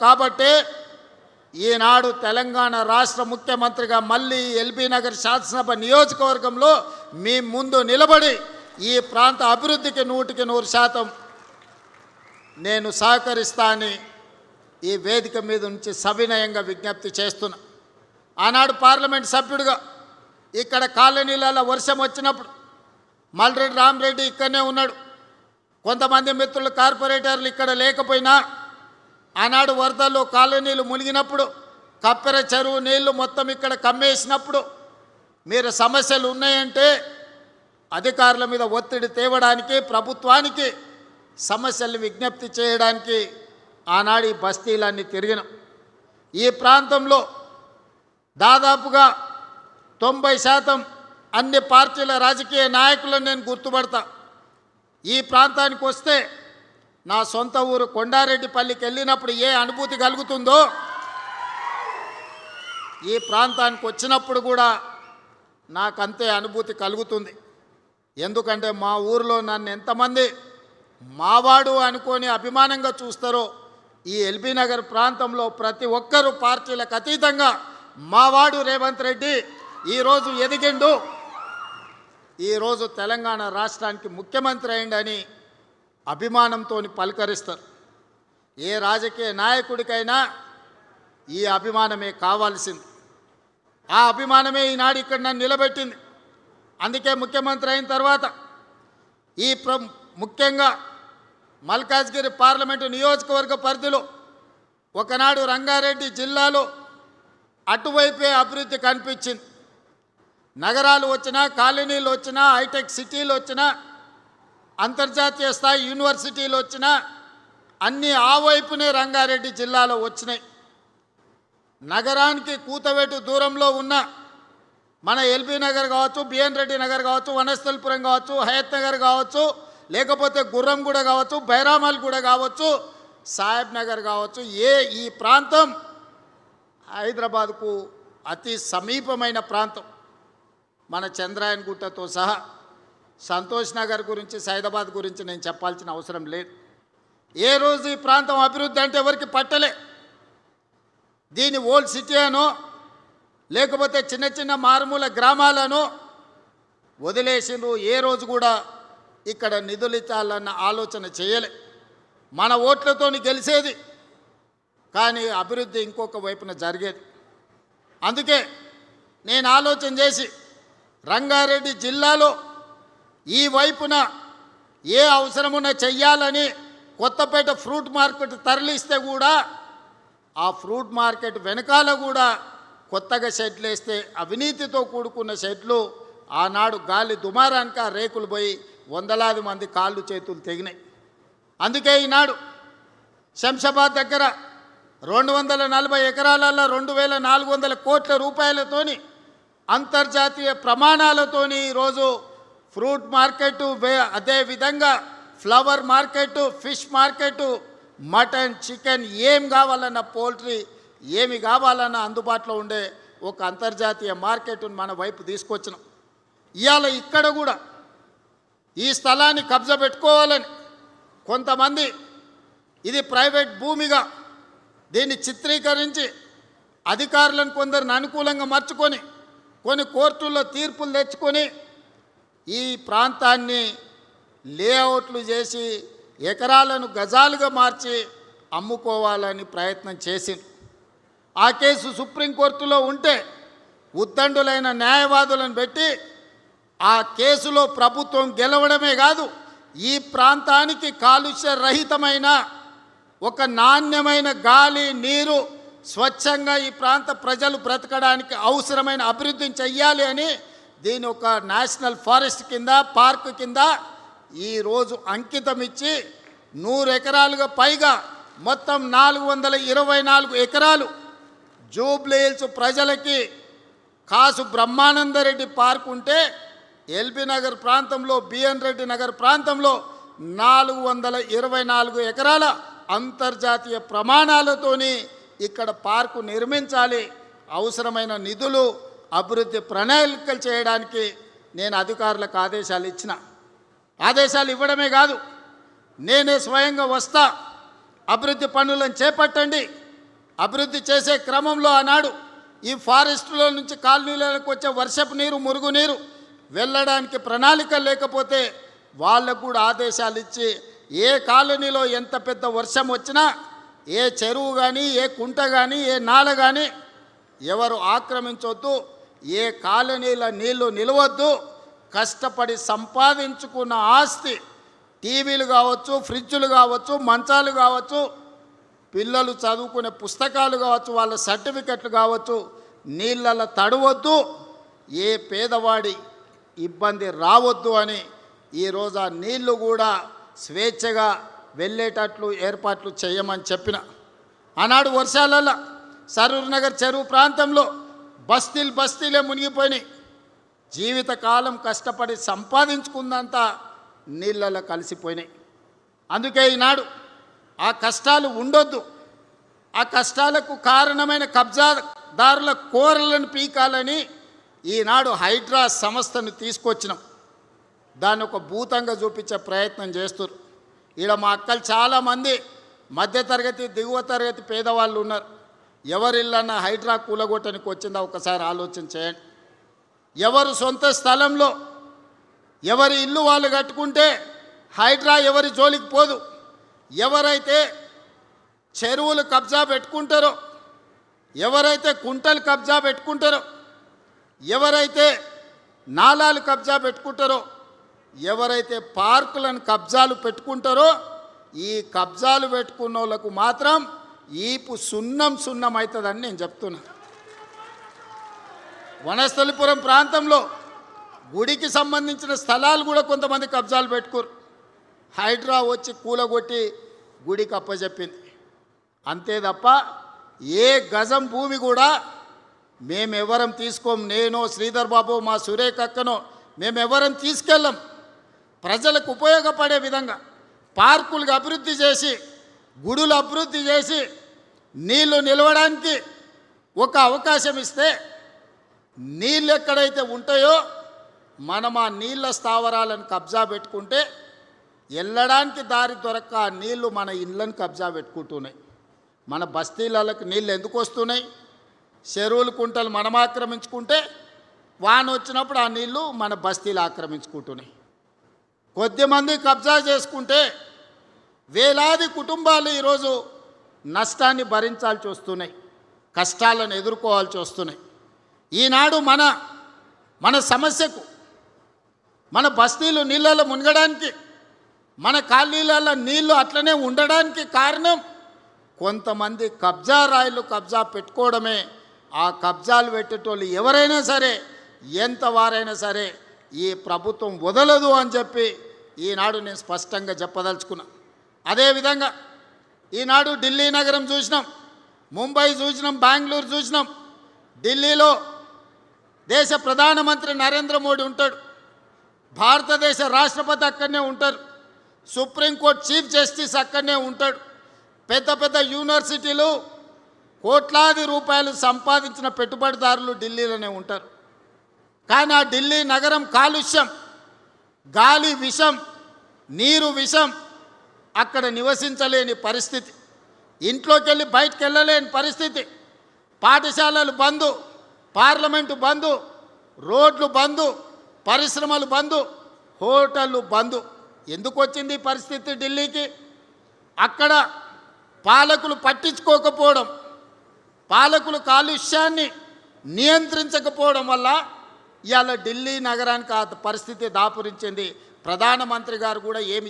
కాబట్టి ఈనాడు తెలంగాణ రాష్ట్ర ముఖ్యమంత్రిగా మళ్ళీ ఎల్బీ నగర్ శాసనసభ నియోజకవర్గంలో మీ ముందు నిలబడి ఈ ప్రాంత అభివృద్ధికి 100% నేను సహకరిస్తానని ఈ వేదిక మీద నుంచి సవినయంగా విజ్ఞప్తి చేస్తున్నా. ఆనాడు పార్లమెంట్ సభ్యుడిగా ఇక్కడ కాలనీలలో వర్షం వచ్చినప్పుడు మల్రెడ్డి రామరెడ్డి ఇక్కడనే ఉన్నాడు. కొంతమంది మిత్రులు కార్పొరేటర్లు ఇక్కడ లేకపోయినా ఆనాడు వరదల్లో కాలనీలు మునిగినప్పుడు కప్పెర చెరువు నీళ్లు మొత్తం ఇక్కడ కమ్మేసినప్పుడు మీరు సమస్యలు ఉన్నాయంటే అధికారుల మీద ఒత్తిడి తేవడానికి ప్రభుత్వానికి సమస్యల్ని విజ్ఞప్తి చేయడానికి ఆనాడు ఈ బస్తీలన్నీ తిరిగినాం. ఈ ప్రాంతంలో దాదాపుగా 90% అన్ని పార్టీల రాజకీయ నాయకులను నేను గుర్తుపడతా. ఈ ప్రాంతానికి వస్తే నా సొంత ఊరు కొండారెడ్డిపల్లికి వెళ్ళినప్పుడు ఏ అనుభూతి కలుగుతుందో ఈ ప్రాంతానికి వచ్చినప్పుడు కూడా నాకంతే అనుభూతి కలుగుతుంది. ఎందుకంటే మా ఊరిలో నన్ను ఎంతమంది మావాడు అనుకొని అభిమానంగా చూస్తారో ఈ ఎల్బీ నగర్ ప్రాంతంలో ప్రతి ఒక్కరూ పార్టీలకు అతీతంగా మావాడు రేవంత్ రెడ్డి ఈరోజు ఎదిగిండు, ఈరోజు తెలంగాణ రాష్ట్రానికి ముఖ్యమంత్రి అయిండని అభిమానంతో పలకరిస్తారు. ఏ రాజకీయ నాయకుడికైనా ఈ అభిమానమే కావాల్సింది. ఆ అభిమానమే ఈనాడు ఇక్కడ నన్ను నిలబెట్టింది. అందుకే ముఖ్యమంత్రి అయిన తర్వాత ఈ ముఖ్యంగా మల్కాజ్గిరి పార్లమెంటు నియోజకవర్గ పరిధిలో ఒకనాడు రంగారెడ్డి జిల్లాలో అటువైపే అభివృద్ధి కనిపించింది. నగరాలు వచ్చినా, కాలనీలు వచ్చినా, హైటెక్ సిటీలు వచ్చినా, అంతర్జాతీయ స్థాయి యూనివర్సిటీలు వచ్చినా అన్నీ ఆ వైపునే రంగారెడ్డి జిల్లాలో వచ్చినాయి. నగరానికి కూతవేటు దూరంలో ఉన్న మన ఎల్బీ నగర్ కావచ్చు, బిఎన్ రెడ్డి నగర్ కావచ్చు, వనస్థలపురం కావచ్చు, హయత్ నగర్ కావచ్చు, లేకపోతే గుర్రంగూడ కావచ్చు, బైరామల్గూడ కావచ్చు, సాహెబ్ నగర్ కావచ్చు, ఈ ప్రాంతం హైదరాబాద్కు అతి సమీపమైన ప్రాంతం. మన చంద్రాయన్ గుట్టతో సహా సంతోష్ నగర్ గురించి, సైదాబాద్ గురించి నేను చెప్పాల్సిన అవసరం లేదు. ఏ రోజు ఈ ప్రాంతం అభివృద్ధి అంటే ఎవరికి పట్టలే. దీని ఓల్డ్ సిటీ అనో లేకపోతే చిన్న చిన్న మారుమూల గ్రామాలను వదిలేసిండ్రు. ఏ రోజు కూడా ఇక్కడ నిధులు ఇచ్చాలన్న ఆలోచన చేయలే. మన ఓట్లతో గెలిచేది, కానీ అభివృద్ధి ఇంకొక వైపున జరిగేది. అందుకే నేను ఆలోచన చేసి రంగారెడ్డి జిల్లాలో ఈ వైపున ఏ అవసరమున్నా చెయ్యాలని కొత్తపేట ఫ్రూట్ మార్కెట్ తరలిస్తే కూడా ఆ ఫ్రూట్ మార్కెట్ వెనకాల కూడా కొత్తగా షెడ్లు వేస్తే అవినీతితో కూడుకున్న షెడ్లు ఆనాడు గాలి దుమారానికి ఆ రేకులు పోయి వందలాది మంది కాళ్ళు చేతులు తెగినాయి. అందుకే ఈనాడు శంషాబాద్ దగ్గర 240 ఎకరాలలో 2400 కోట్ల రూపాయలతోని అంతర్జాతీయ ప్రమాణాలతోని ఈరోజు ఫ్రూట్ మార్కెట్, అదేవిధంగా flower market, fish market, mutton, chicken ఏం కావాలన్న, పోల్ట్రీ ఏమి కావాలన్న అందుబాటులో ఉండే ఒక అంతర్జాతీయ మార్కెట్ను మన వైపు తీసుకొచ్చినాం. ఇవాళ ఇక్కడ కూడా ఈ స్థలాన్ని కబ్జా పెట్టుకోవాలని కొంతమంది ఇది ప్రైవేట్ భూమిగా దీన్ని చిత్రీకరించి అధికారులను కొందరిని అనుకూలంగా మార్చుకొని కొన్ని కోర్టుల్లో తీర్పులు తెచ్చుకొని ఈ ప్రాంతాన్ని లేఅవుట్లు చేసి ఎకరాలను గజాలుగా మార్చి అమ్ముకోవాలని ప్రయత్నం చేసింది. ఆ కేసు సుప్రీంకోర్టులో ఉంటే ఉద్దండులైన న్యాయవాదులను పెట్టి ఆ కేసులో ప్రభుత్వం గెలవడమే కాదు, ఈ ప్రాంతానికి కాలుష్య రహితమైన ఒక నాణ్యమైన గాలి, నీరు, స్వచ్ఛంగా ఈ ప్రాంత ప్రజలు బ్రతకడానికి అవసరమైన అభివృద్ధిని చెయ్యాలి అని దీని ఒక నేషనల్ ఫారెస్ట్ కింద, పార్క్ కింద ఈరోజు అంకితం ఇచ్చి 100 ఎకరాలుగా పైగా మొత్తం 424 ఎకరాలు జూబ్లీ హిల్స్ ప్రజలకి కాసు బ్రహ్మానందరెడ్డి పార్క్ ఉంటే ఎల్బీ నగర్ ప్రాంతంలో, బిఎన్ రెడ్డి నగర్ ప్రాంతంలో 424 ఎకరాల అంతర్జాతీయ ప్రమాణాలతోని ఇక్కడ పార్కు నిర్మించాలి. అవసరమైన నిధులు, అభివృద్ధి ప్రణాళికలు చేయడానికి నేను అధికారులకు ఆదేశాలు ఇచ్చిన. ఆదేశాలు ఇవ్వడమే కాదు, నేనే స్వయంగా వస్తా, అభివృద్ధి పనులను చేపట్టండి. అభివృద్ధి చేసే క్రమంలో ఆనాడు ఈ ఫారెస్టులో నుంచి కాలనీలకు వచ్చే వర్షపు నీరు, మురుగునీరు వెళ్ళడానికి ప్రణాళిక లేకపోతే వాళ్ళకు కూడా ఆదేశాలు ఇచ్చి ఏ కాలనీలో ఎంత పెద్ద వర్షం వచ్చినా ఏ చెరువు కానీ, ఏ కుంట కానీ, ఏ నాల కానీ ఎవరు ఆక్రమించొద్దు, ఏ కాలనీల నీళ్లు నిలవద్దు. కష్టపడి సంపాదించుకున్న ఆస్తి టీవీలు కావచ్చు, ఫ్రిడ్జులు కావచ్చు, మంచాలు కావచ్చు, పిల్లలు చదువుకునే పుస్తకాలు కావచ్చు, వాళ్ళ సర్టిఫికెట్లు కావచ్చు, నీళ్ళలో తడవద్దు, ఏ పేదవాడి ఇబ్బంది రావద్దు అని ఈరోజు ఆ నీళ్లు కూడా స్వేచ్ఛగా వెళ్ళేటట్లు ఏర్పాట్లు చేయమని చెప్పిన. ఆనాడు వర్షాలలో సరూర్ నగర్ చెరువు ప్రాంతంలో బస్తీలే మునిగిపోయినాయి. జీవితకాలం కష్టపడి సంపాదించుకుందంతా నీళ్ళలో కలిసిపోయినాయి. అందుకే ఈనాడు ఆ కష్టాలు ఉండొద్దు. ఆ కష్టాలకు కారణమైన కబ్జాదారుల కోరలను పీకాలని ఈనాడు హైడ్రా సంస్థను తీసుకొచ్చినాం. దాన్ని ఒక భూతంగా చూపించే ప్రయత్నం చేస్తారు. ఈడ మా అక్కలు చాలామంది మధ్యతరగతి, దిగువ తరగతి పేదవాళ్ళు ఉన్నారు. ఎవరిల్లన్నా హైడ్రా కూలగొట్టడానికి వచ్చిందా ఒకసారి ఆలోచన చేయండి. ఎవరు సొంత స్థలంలో ఎవరి ఇల్లు వాళ్ళు కట్టుకుంటే హైడ్రా ఎవరి జోలికి పోదు. ఎవరైతే చెరువులు కబ్జా పెట్టుకుంటారో, ఎవరైతే కుంటలు కబ్జా పెట్టుకుంటారో, ఎవరైతే నాలాలు కబ్జా పెట్టుకుంటారో, ఎవరైతే పార్కులను కబ్జాలు పెట్టుకుంటారో, ఈ కబ్జాలు పెట్టుకున్న వాళ్ళకు మాత్రం ఈపు సున్నం అవుతుందని నేను చెప్తున్నా. వనస్థలిపురం ప్రాంతంలో గుడికి సంబంధించిన స్థలాలు కూడా కొంతమంది కబ్జాలు పెట్టుకోరు. హైడ్రా వచ్చి కూలగొట్టి గుడికి అప్పచెప్పింది. అంతే తప్ప ఏ గజం భూమి కూడా మేమెవరం తీసుకోం. నేను, శ్రీధర్ బాబు, మా సురేఖ అక్కనో మేమెవరం తీసుకెళ్ళం. ప్రజలకు ఉపయోగపడే విధంగా పార్కులకు అభివృద్ధి చేసి, గుడులు అభివృద్ధి చేసి, నీళ్లు నిలవడానికి ఒక అవకాశం ఇస్తే నీళ్ళు ఎక్కడైతే ఉంటాయో మనం ఆ నీళ్ళ స్థావరాలను కబ్జా పెట్టుకుంటే వెళ్ళడానికి దారి దొరక్క ఆ నీళ్లు మన ఇళ్ళను కబ్జా పెట్టుకుంటున్నాయి. మన బస్తీలకు నీళ్ళు ఎందుకు వస్తున్నాయి? చెరువులు, కుంటలు మనం ఆక్రమించుకుంటే వాన వచ్చినప్పుడు ఆ నీళ్లు మన బస్తీలు ఆక్రమించుకుంటున్నాయి. కొద్దిమంది కబ్జా చేసుకుంటే వేలాది కుటుంబాలు ఈరోజు నష్టాన్ని భరించాల్సి వస్తున్నాయి, కష్టాలను ఎదుర్కోవాల్సి వస్తున్నాయి. ఈనాడు మన సమస్యకు, మన బస్తీలు నీళ్ళలో మునగడానికి, మన కాలనీలలో నీళ్లు అట్లనే ఉండడానికి కారణం కొంతమంది కబ్జా రాయిలు కబ్జా పెట్టుకోవడమే. ఆ కబ్జాలు పెట్టేటోళ్ళు ఎవరైనా సరే, ఎంత వారైనా సరే ఈ ప్రభుత్వం వదలదు అని చెప్పి ఈనాడు నేను స్పష్టంగా చెప్పదలుచుకున్నా. అదేవిధంగా ఈనాడు ఢిల్లీ నగరం చూసినాం, ముంబై చూసినాం, బెంగళూరు చూసినాం. ఢిల్లీలో దేశ ప్రధానమంత్రి నరేంద్ర మోడీ ఉంటాడు, భారతదేశ రాష్ట్రపతి అక్కడనే ఉంటారు, సుప్రీంకోర్టు చీఫ్ జస్టిస్ అక్కడనే ఉంటాడు. పెద్ద పెద్ద యూనివర్సిటీలు కోట్లాది రూపాయలు సంపాదించిన పెట్టుబడిదారులు ఢిల్లీలోనే ఉంటారు. కానీ ఆ ఢిల్లీ నగరం కాలుష్యం, గాలి విషం, నీరు విషం, అక్కడ నివసించలేని పరిస్థితి, ఇంట్లోకి వెళ్ళి బయటకు వెళ్ళలేని పరిస్థితి, పాఠశాలలు బంద్, పార్లమెంటు బంద్, రోడ్లు బంద్, పరిశ్రమలు బంద్, హోటళ్ళు బంద్. ఎందుకు వచ్చింది ఈ పరిస్థితి ఢిల్లీకి? అక్కడ పాలకులు పట్టించుకోకపోవడం, పాలకులు కాలుష్యాన్ని నియంత్రించకపోవడం వల్ల ఇవాళ ఢిల్లీ నగరానికి ఆ పరిస్థితి దాపురించింది. ప్రధానమంత్రి గారు కూడా ఏమి